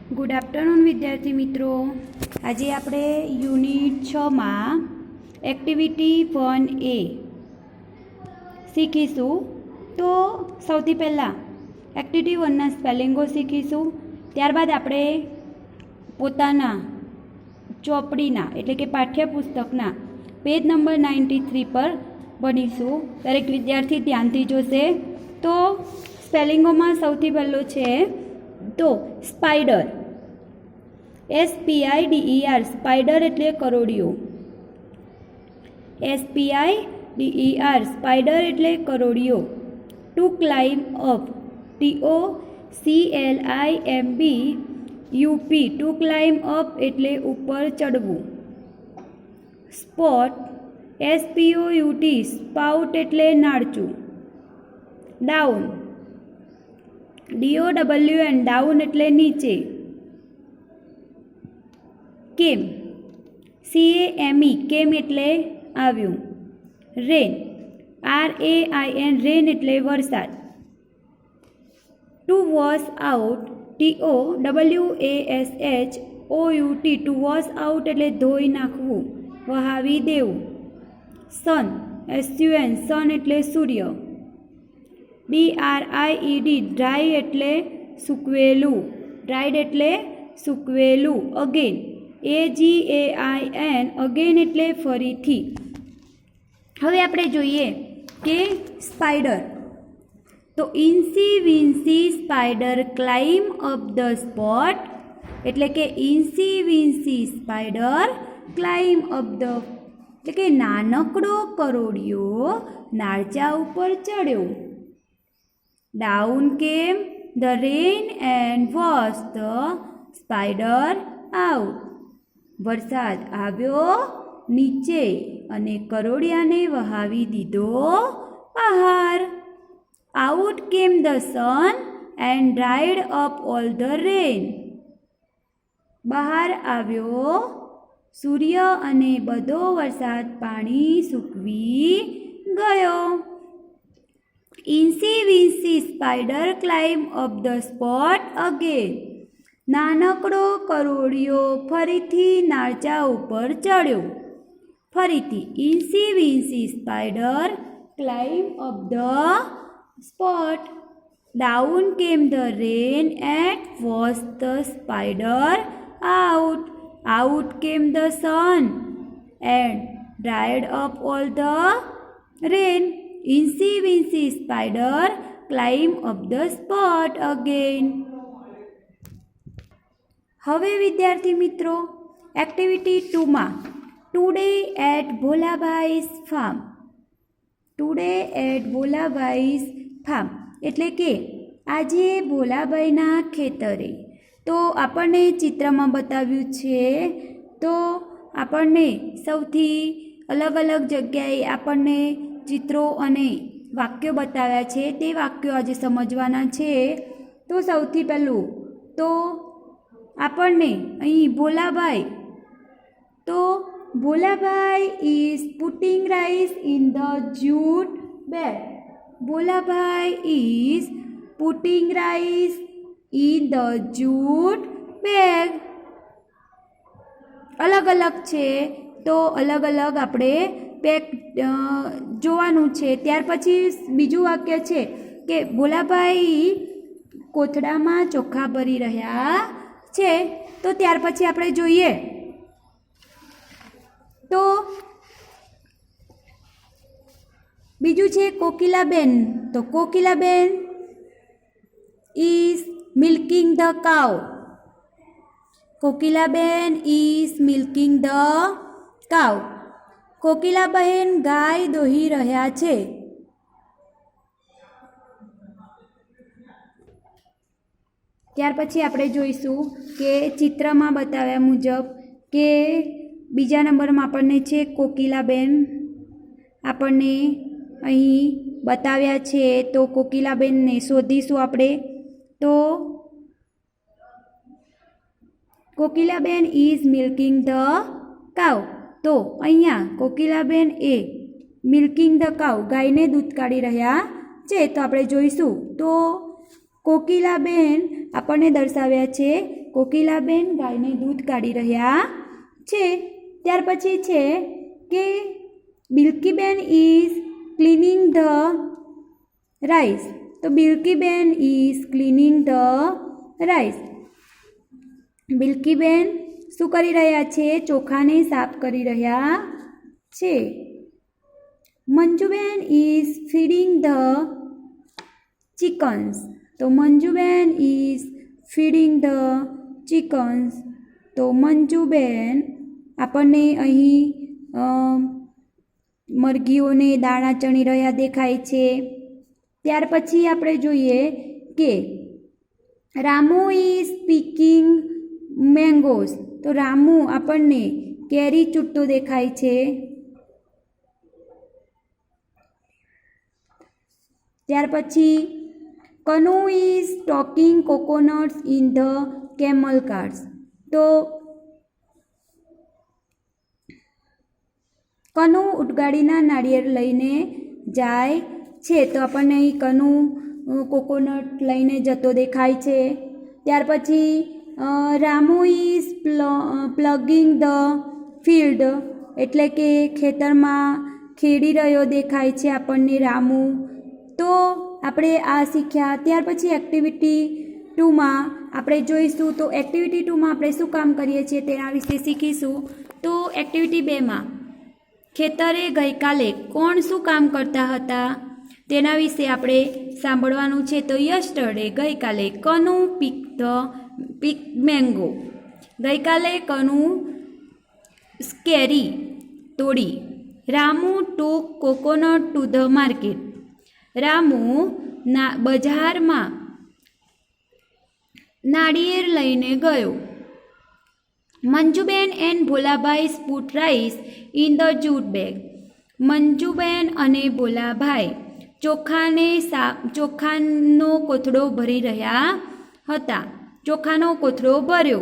Good afternoon વિદ્યાર્થી મિત્રો। આજે આપણે યુનિટ 6 માં એક્ટિવિટી 1A શીખીશું। તો સૌથી પહેલાં એક્ટિવિટી 1ના સ્પેલિંગો શીખીશું। ત્યારબાદ આપણે પોતાના ચોપડીના એટલે કે પાઠ્યપુસ્તકના પેજ નંબર 93 પર ભણીશું। દરેક વિદ્યાર્થી ધ્યાનથી જોશે। તો સ્પેલિંગોમાં સૌથી પહેલો છે તો સ્પાઈડર, SPIDER, સ્પાઈડર એટલે કરોડિયો। SPIDER, સ્પાઈડર એટલે કરોડિયો। To climb up, TOCLIMB UP, to climb up એટલે ઉપર ચડવું। સ્પોટ, SPOUT, સ્પાઉટ એટલે નાળચું। ડાઉન, DOWN, ડાઉન એટલે નીચે। કેમ, CAME, કેમ એટલે આવ્યું। રેન, RAIN, રેન એટલે વરસાદ। Two wash out, TOWASHOUT, two wash out એટલે ધોઈ નાખવું, વહાવી દેવું। સન, SUN, સન એટલે સૂર્ય। DRIED, ડ્રાય એટલે સૂકવેલું, ડ્રાઈડ એટલે સૂકવેલું। અગેન, AGAIN, અગેન એટલે ફરીથી। હવે આપણે જોઈએ કે સ્પાઈડર, તો ઇન્સી wincy spider climb up the spot, એટલે કે ઇન્સી wincy spider climb up the, એટલે કે નાનકડો કરોડિયો નાળચા ઉપર ચડ્યો। Down came the rain and wash the spider out, વરસાદ આવ્યો નીચે અને કરોડિયાને વહાવી દીધો બહાર। Out came the sun and dried up all the rain, બહાર આવ્યો સૂર્ય અને બધો વરસાદ પાણી સૂકવી ગયો। Incy wincy spider climb up the spout again, નાનકડો કરોડિયો ફરીથી નાળચા ઉપર ચડ્યો। ફરીથી, incy wincy spider climb up the spout, down came the rain and wash the spider out, out came the sun and dried up all the rain. Incy wincy spider climb up the spout again. હવે વિદ્યાર્થી મિત્રો activity 2માં today at Bholabhai's farm, today at Bholabhai's farm એટલે કે આજે ભોલાભાઈના ખેતરે। તો આપણને ચિત્રમાં બતાવ્યું છે, તો આપણને સૌથી અલગ અલગ જગ્યાએ આપણને ચિત્રો અને વાક્યો બતાવ્યા છે, તે વાક્યો આજે સમજવાના છે। તો સૌથી પહેલું તો આપણને અહીં ભોલાભાઈ, તો Bholabhai is putting rice in the jute bag, Bholabhai is putting rice in the jute bag. અલગ અલગ છે, તો અલગ અલગ આપણે પેક જોવાનું છે। ત્યાર પછી બીજું વાક્ય છે કે ભોલાભાઈ કોથળામાં ચોખા ભરી રહ્યા છે। તો ત્યાર પછી આપણે જોઈએ તો બીજું છે કોકિલાબેન, તો Kokilaben is milking the cow, Kokilaben is milking the cow, Kokilabahen ગાય દોહી રહ્યા છે। ત્યાર પછી આપણે જોઈશું કે ચિત્રમાં બતાવ્યા મુજબ કે બીજા નંબરમાં આપણને છે કોકિલાબેન, આપણને અહીં બતાવ્યા છે। તો કોકિલાબેનને શોધીશું આપણે, તો કોકિલાબેન ઇઝ મિલ્કિંગ ધ કાઉ, તો અહીંયા કોકિલાબેન એ મિલ્કિંગ ધ કાઉ, ગાયને દૂધ કાઢી રહ્યા છે। તો આપણે જોઈશું તો કોકિલાબેન આપણને દર્શાવ્યા છે કોકિલાબેન ગાયને દૂધ કાઢી રહ્યા છે. ત્યાર પછી છે કે Bilkiben is cleaning the rice. તો Bilkiben is cleaning the rice. Bilkiben શું કરી રહ્યા છે? ચોખાને સાફ કરી રહ્યા છે. Manjuben is feeding the chickens. તો Manjuben is feeding the chickens. તો મંજુબેન આપણને અહીં મરઘીઓને દાણા ચણી રહ્યા દેખાય છે. ત્યાર પછી આપણે જોઈએ કે રામુ ઇઝ પીકિંગ મેંગોઝ. તો રામુ આપણને કેરી ચૂંટતો દેખાય છે. ત્યાર પછી Kanu is talking coconuts in the camel cars. તો કનુ ઉટગાડીના નાળિયેર લઈને જાય છે. તો આપણને અહીં કનુ કોકોનટ લઈને જતો દેખાય છે. ત્યાર પછી રામુ ઇઝ પ્લગિંગ ધ ફિલ્ડ. એટલે કે ખેતરમાં ખેડી રહ્યો દેખાય છે આપણને રામુ. તો આપણે આ શીખ્યા. ત્યાર પછી એક્ટિવિટી 2માં આપણે જોઈશું. તો એક્ટિવિટી 2માં આપણે શું કામ કરીએ છીએ તેના વિશે શીખીશું. તો એક્ટિવિટી 2માં ખેતરે ગઈકાલે કોણ શું કામ કરતા હતા તેના વિશે આપણે સાંભળવાનું છે. તો યસ્ટરડે ગઈકાલે કનુ પીક મેંગો. ગઈકાલે કનુ કેરી તોડી. Ramu took coconut to the market. Ramu બજારમાં નાળિયેર લઈને ગયો. Manjuben and Bholabhai put rice in the jute bag. Manjuben અને ભોલાભાઈ ચોખાનો કોથળો ભરી રહ્યા હતા. ચોખાનો કોથળો ભર્યો.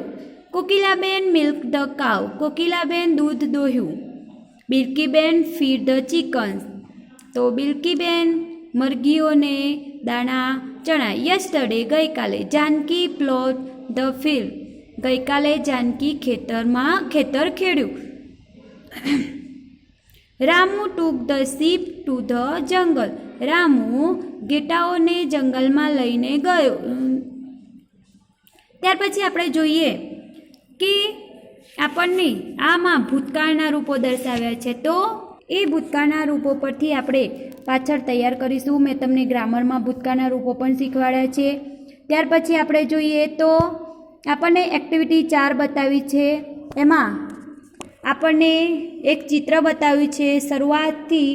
Kokilaben milk the cow. Kokilaben દૂધ દોહ્યું. Bilkiben feed the chickens. તો બિલ્કીબેન મરઘીઓને દાણા ચણા. યસ્ટરડે ગઈકાલે જાનકી પ્લોટ ધ ફિલ્ડ. ગઈકાલે જાનકી ખેતર ખેડ્યું. Ramu took the sheep to the jungle. Ramu ઘેટાઓને જંગલમાં લઈને ગયો. ત્યાર પછી આપણે જોઈએ કે આપણને આમાં ભૂતકાળના રૂપો દર્શાવ્યા છે. તો એ ભૂતકાળના રૂપો પરથી આપણે પાછળ તૈયાર કરીશું. મેં તમને ગ્રામરમાં ભૂતકાળના રૂપો પણ શીખવાડ્યા છે. ત્યાર પછી આપણે જોઈએ તો આપણને એક્ટિવિટી 4 બતાવી છે. એમાં આપણને એક ચિત્ર બતાવ્યું છે શરૂઆતથી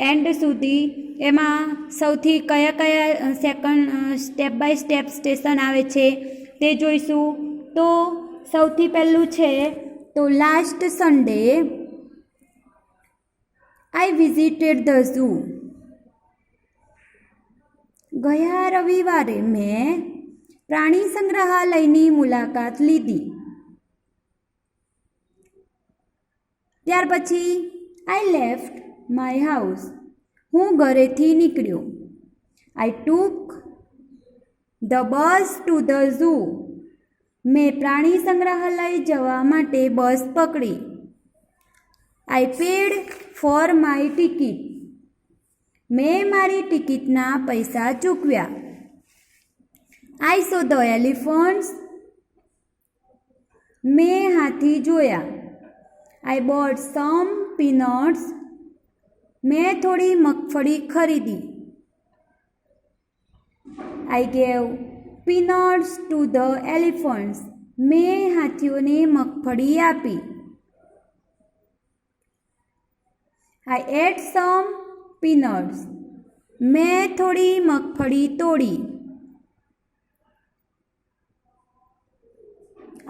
એન્ડ સુધી. એમાં સૌથી કયા સ્ટેપ બાય સ્ટેપ સ્ટેશન આવે છે તે જોઈશું. તો સૌથી પહેલું છે તો last Sunday I visited the zoo. ગયા રવિવારે મેં પ્રાણી સંગ્રહાલયની મુલાકાત લીધી. ત્યાર પછી આઈ લેફ્ટ માય હાઉસ. હું ઘરેથી નીકળ્યો. I took the bus to the zoo. મેં પ્રાણી સંગ્રહાલય જવા માટે બસ પકડી. I paid for my ticket. મેં મારી ટિકિટના પૈસા ચૂકવ્યા. આઈ સો ધ એલિફન્ટ્સ. મેં હાથી જોયા. I bought some peanuts. મેં થોડી મગફળી ખરીદી. I gave peanuts to the elephants. મેં હાથીઓને મગફળી આપી. I ate some peanuts. મેં થોડી મગફળી તોડી.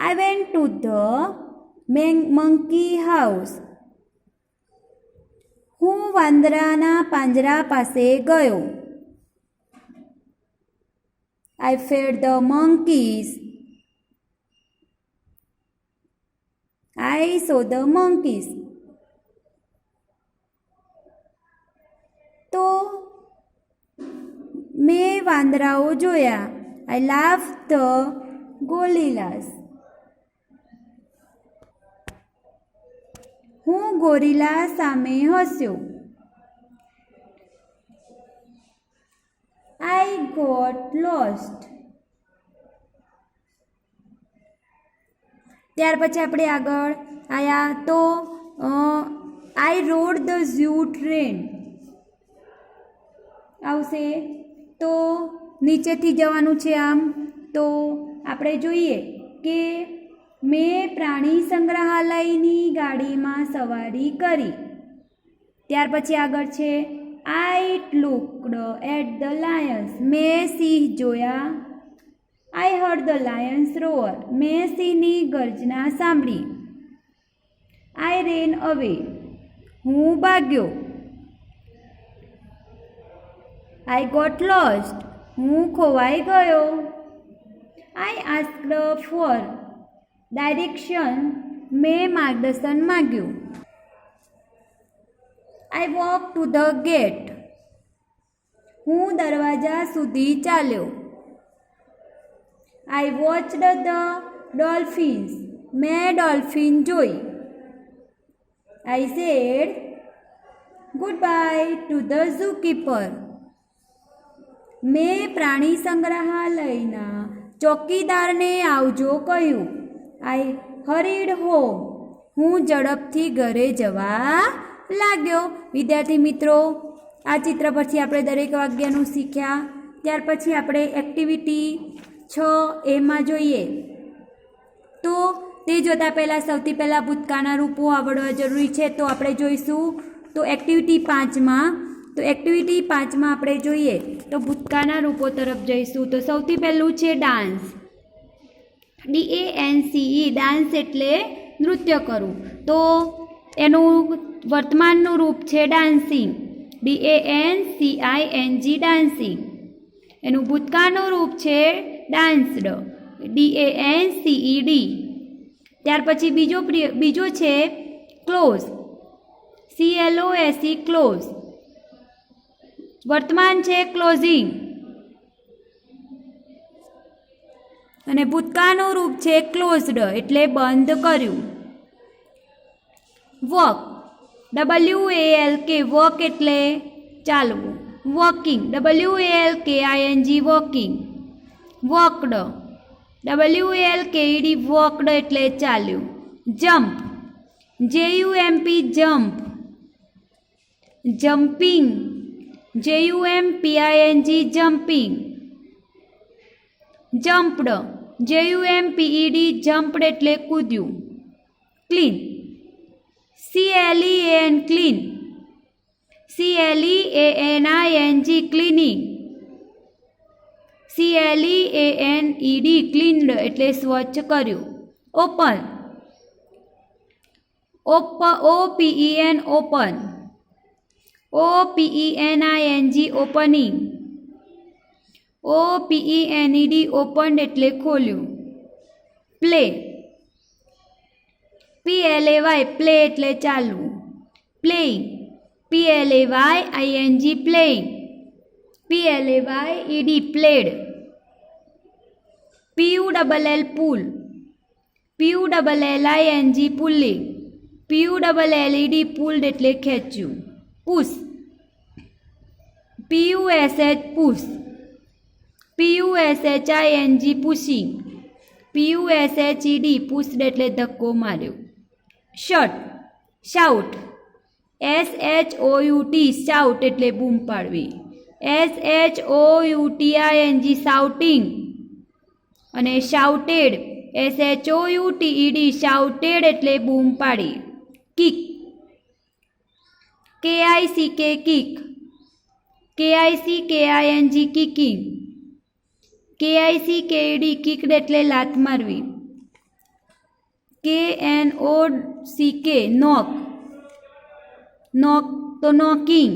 I went to the monkey house. હું વાંદરાના પાંજરા પાસે ગયો. I fed the monkeys. I saw the monkeys. તો મેં વાંદરાઓ જોયા. I laugh the gorillas. હું ગોરીલા સામે હસ્યો. I got lost. ત્યાર પછી આપણે આગળ આવ્યા તો I rode the zoo train આવશે. તો નીચેથી જવાનું છે. આમ તો આપણે જોઈએ કે મેં પ્રાણી સંગ્રહાલયની ગાડીમાં સવારી કરી. ત્યાર પછી આગળ છે I looked at the lions. મેં સિંહ જોયા. I heard the lions roar. મેં સિંહની ગર્જના સાંભળી. I ran away. હું ભાગ્યો. I got lost. હું ખોવાઈ ગયો. I asked for direction. મેં માર્ગદર્શન માંગ્યું. I walked to the gate. હું દરવાજા સુધી ચાલ્યો. I watched the dolphins. મેં ડોલ્ફિન જોઈ. I said goodbye to the zookeeper. મેં પ્રાણી સંગ્રહાલયના ચોકીદારને આવજો કહ્યું. I hurried home. હું ઝડપથી ઘરે જવા લાગ્યો. વિદ્યાર્થી મિત્રો, આ ચિત્ર પરથી આપણે દરેક વાક્યનું શીખ્યા. ત્યાર પછી આપણે એક્ટિવિટી 6A જોઈએ. તો તે જોતાં પહેલાં સૌથી પહેલાં ભૂતકાળના રૂપો આવડવા જરૂરી છે. તો આપણે જોઈશું તો એક્ટિવિટી 5માં આપણે જોઈએ તો ભૂતકાળના રૂપો તરફ જઈશું. તો સૌથી પહેલું છે ડાન્સ. DANCE ડાન્સ એટલે નૃત્ય કરવું. તો એનું વર્તમાનનું રૂપ છે ડાન્સિંગ. DANCING dancing. એનું ભૂતકાળનું રૂપ છે ડાન્સ્ડ. DANCED. ત્યાર પછી બીજો છે ક્લોઝ. CLOSE close. વર્તમાન છે ક્લોઝિંગ. અને ભૂતકાળનું રૂપ છે ક્લોઝડ એટલે બંધ કર્યું. વોક. WALK વોક એટલે ચાલવું. Walking. WALKING walking. Walked. WALKED walked એટલે ચાલ્યું. Jump. JUMP jump. Jumping. JUMPING jumping. Jumped. JUMPED jumped એટલે કૂદ્યું. Clean. CLEAN clean. CLEANING cleaning. CLEANED cleaned એટલે સ્વચ્છ કર્યું. Open. OPEN open. OPENING opening. OPENED opened એટલે ખોલ્યું. પ્લે. PLAY પ્લે એટલે ચાલવું. Playing. PLAYING playing. PLAYED played. PULL pull. PULLING pulling. PULLED pulled એટલે ખેંચ્યું. Push. PUSH push. PUSHING pushing. PUSHED pushed એટલે ધક્કો માર્યો. શટ. શાઉટ. SHOUT શાઉટ એટલે બૂમ પાડવી. SHOUTING shouting. અને શાઉટેડ. SHOUTED શાઉટેડ એટલે બૂમ પાડી. Kick. KICK kick. KICKING kicking. KICKED kicked એટલે લાત મારવી. KNOCK knock. નોક તો knocking.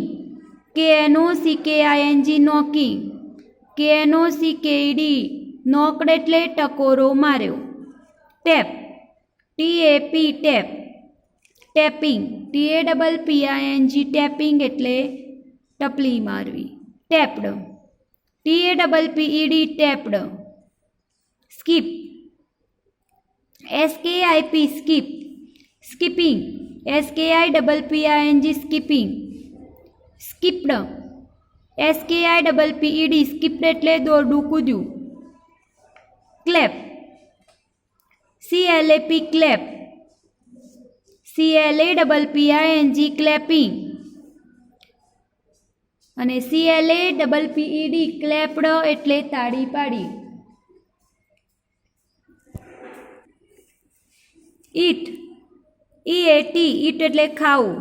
KNOCKING knocking. KNOCKED knocked એટલે ટકોરો માર્યો. Tap. TAP tap. Tapping. TAPPING tapping એટલે ટપલી મારવી. Tapped. TAPPED tapped. Skip. SKIP skip. Skipping SKIPPING skipping, skipped, SKIPPED skipped એટલે દોડવું કૂદ્યું. Clap, CLAP clap, CLAPPING clapping અને CLAPPED ક્લેપ્ડ એટલે તાળી પાડી. ઈટ, EAT ઈટ એટલે ખાવું,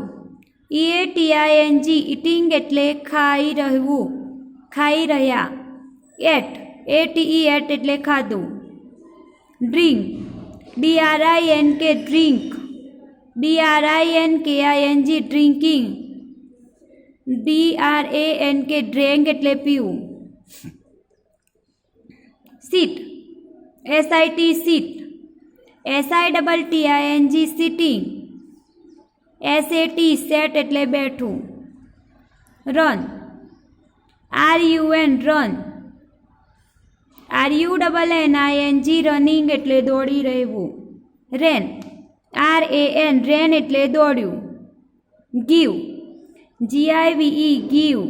EATING ઈટિંગ એટલે ખાઈ રહેવું, ખાઈ રહ્યા. એટ, ATE એટ એટલે ખાધું. Drink, DRINK drink, DRINKING drinking, DRANK drank એટલે પીવું. Sit, SIT sit, SITTING sitting, SAT sat એટલે બેઠું. Run, RUN run, RUNNING running એટલે દોડી રહેવું. રેન, RAN રેન એટલે દોડ્યું. Give, GIVE give,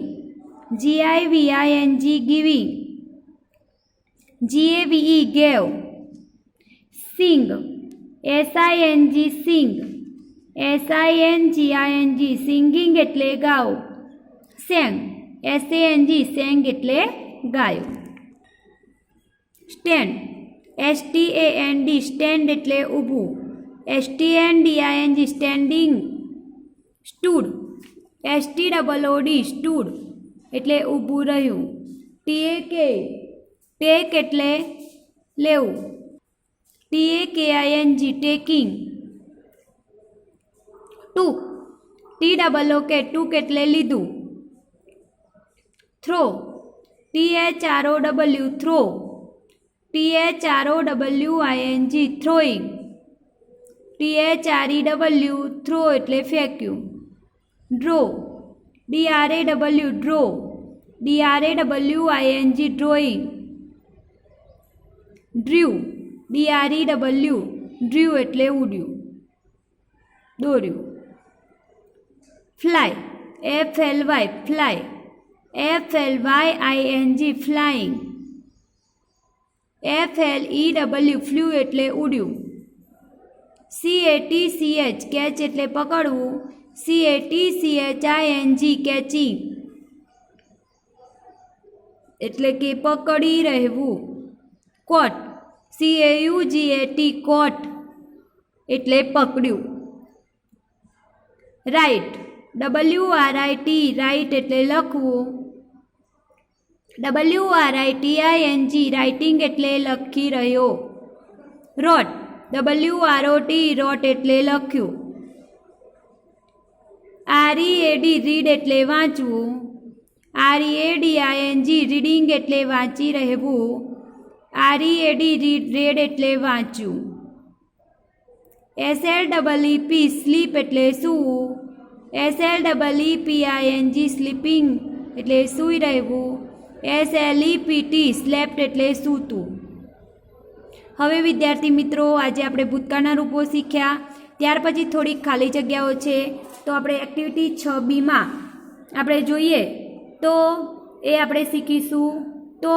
GIVING giving, GAVE gave. Sing, SING sing, SINGING singing એટલે ગાવ. સેંગ, SANG સેંગ એટલે ગાયું. સ્ટેન્ડ, STAND સ્ટેન્ડ એટલે ઊભું, STANDING standing. Stood, STOOD stood એટલે ઊભું રહ્યું. TAK ટેક એટલે લેવું, TAKING taking. Took, TOOK took એટલે લીધું. Throw, THROW throw, THROWING throwing, THREW threw એટલે ફેંક્યું. Draw, DRAW draw, DRAWING drawing. Drew, DREW drew એટલે ઉડ્યું, દોર્યું. Fly, FLY fly, FLYING flying. FLEW flew એટલે ઉડ્યું. CATCH કેચ એટલે પકડવું, CATCHING કેચિંગ એટલે કે પકડી રહેવું. કોટ, CAUGAT કોટ એટલે પકડ્યું. રાઇટ, WRIT રાઇટ એટલે લખવું, WRITING રાઇટિંગ એટલે લખી રહ્યો. રોટ, WROT રોટ એટલે લખ્યું. READ રીડ એટલે વાંચવું, READING રીડિંગ એટલે વાંચી રહેવું, READ રેડ એટલે વાંચ્યું. SLEEP સ્લીપ એટલે સૂવું, SLEEPING સ્લીપિંગ એટલે સૂઈ રહેવું, SLEPT સ્લેપ્ટ એટલે સૂતું. હવે વિદ્યાર્થી મિત્રો, આજે આપણે ભૂતકાળના રૂપો શીખ્યા. ત્યાર પછી થોડીક ખાલી જગ્યાઓ છે, તો આપણે એક્ટિવિટી 6Bમાં આપણે જોઈએ તો એ આપણે શીખીશું. તો